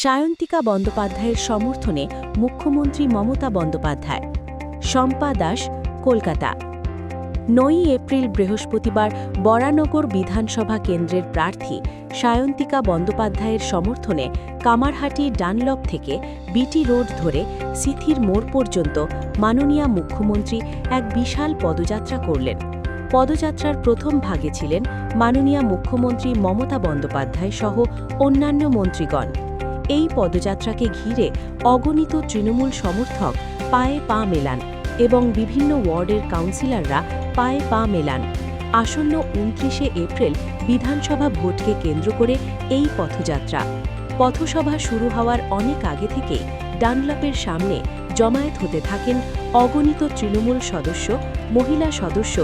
সায়ন্তিকা বন্দ্যোপাধ্যায়ের সমর্থনে মুখ্যমন্ত্রী মমতা বন্দ্যোপাধ্যায়। শম্পা দাস, কলকাতা। ৯ এপ্রিল বৃহস্পতিবার বরানগর বিধানসভা কেন্দ্রের প্রার্থী সায়ন্তিকা বন্দ্যোপাধ্যায়ের সমর্থনে কামারহাটি ডানলপ থেকে বিটি রোড ধরে সিথির মোড় পর্যন্ত মাননীয় মুখ্যমন্ত্রী এক বিশাল পদযাত্রা করলেন। পদযাত্রার প্রথম ভাগে ছিলেন মাননীয় মুখ্যমন্ত্রী মমতা বন্দ্যোপাধ্যায় সহ অন্যান্য মন্ত্রীগণ। এই পদযাত্রাকে ঘিরে অগণিত তৃণমূল সমর্থক পায়ে পা মেলান এবং বিভিন্ন ওয়ার্ডের কাউন্সিলররা পায়ে পা মেলান। আসন্ন ২৯শে এপ্রিল বিধানসভা ভোটকে কেন্দ্র করে এই পথযাত্রা। পথসভা শুরু হওয়ার অনেক আগে থেকেই ডানলপের সামনে জমায়েত হতে থাকেন অগণিত তৃণমূল সদস্য, মহিলা সদস্য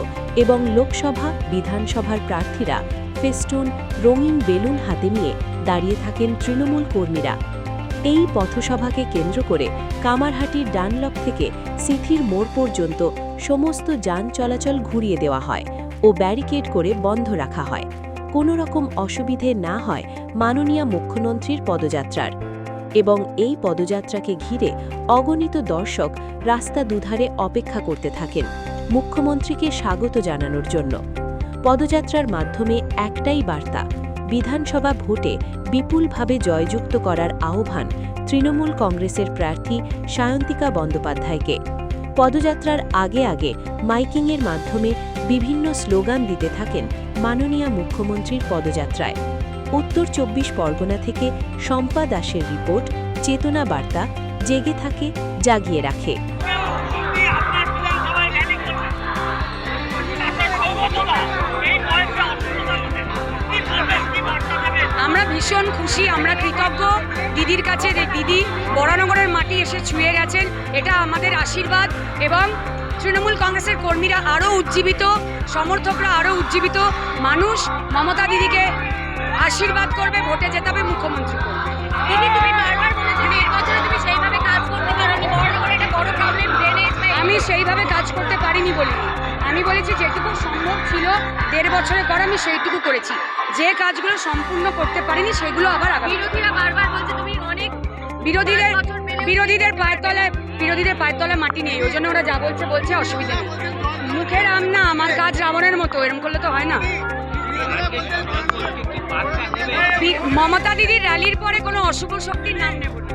এবং লোকসভা, বিধানসভার প্রার্থীরা। ফেস্টুন, রঙিন বেলুন হাতে নিয়ে দাঁড়িয়ে থাকেন তৃণমূল কর্মীরা। এই পথসভাকে কেন্দ্র করে কামারহাটির ডানলপ থেকে সিথির মোড় পর্যন্ত সমস্ত যান চলাচল ঘুরিয়ে দেওয়া হয় ও ব্যারিকেড করে বন্ধ রাখা হয়। কোনো রকম অসুবিধে না হয় মাননীয় মুখ্যমন্ত্রীর পদযাত্রার। এবং এই পদযাত্রাকে ঘিরে অগণিত দর্শক রাস্তা দুধারে অপেক্ষা করতে থাকেন মুখ্যমন্ত্রীকে স্বাগত জানানোর জন্য। পদযাত্রার মাধ্যমে একটাই বার্তা, বিধানসভা ভোটে বিপুলভাবে জয়যুক্ত করার আহ্বান তৃণমূল কংগ্রেসের প্রার্থী সায়ন্তিকা বন্দ্যোপাধ্যায়কে। পদযাত্রার আগে আগে মাইকিংয়ের মাধ্যমে বিভিন্ন স্লোগান দিতে থাকেন মাননীয় মুখ্যমন্ত্রীর পদযাত্রায়। উত্তর ২৪ পরগনা থেকে শম্পা দাসের রিপোর্ট, চেতনা বার্তা, জেগে থাকে, জাগিয়ে রাখে। আমরা ভীষণ খুশি, আমরা কৃতজ্ঞ দিদির কাছে যে দিদি বরানগরের মাটি এসে ছুঁয়ে গেছেন। এটা আমাদের আশীর্বাদ এবং তৃণমূল কংগ্রেসের কর্মীরা আরও উজ্জীবিত, সমর্থকরা আরও উজ্জীবিত। মানুষ মমতা দিদিকে আশীর্বাদ করবে, ভোটে জেতাবে, মুখ্যমন্ত্রী করবে। দিদি, তুমি বারবার বলেছিলে এই বছরে তুমি সেইভাবে কাজ করতে পারোনি, বরানগরে একটা বড় প্রবলেম ড্রেনেজ। আমি সেইভাবে কাজ করতে পারিনি বলিনি, আমি বলেছি যেটুকু সম্ভব ছিল ১.৫ বছরে করা আমি সেইটুকু করেছি। যে কাজগুলো সম্পূর্ণ করতে পারিনি সেগুলো আবার আগামী। বিরোধীরা বারবার বলছে তুমি অনেক বিরোধীদের পায়ের তলায় মাটি নেই, ওই জন্য ওরা যা বলছে অসুবিধা নেই। মুখে রাম না, আমার কাজ রাবণের মতো, এরকম করলে তো হয় না। মমতা দিদির র্যালির পরে কোনো অশুভ শক্তির নাম নেব না।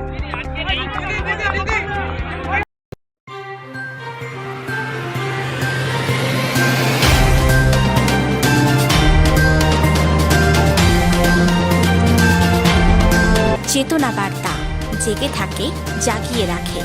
চেতনা বার্তা, জেগে থাকে, জাগিয়ে রাখে।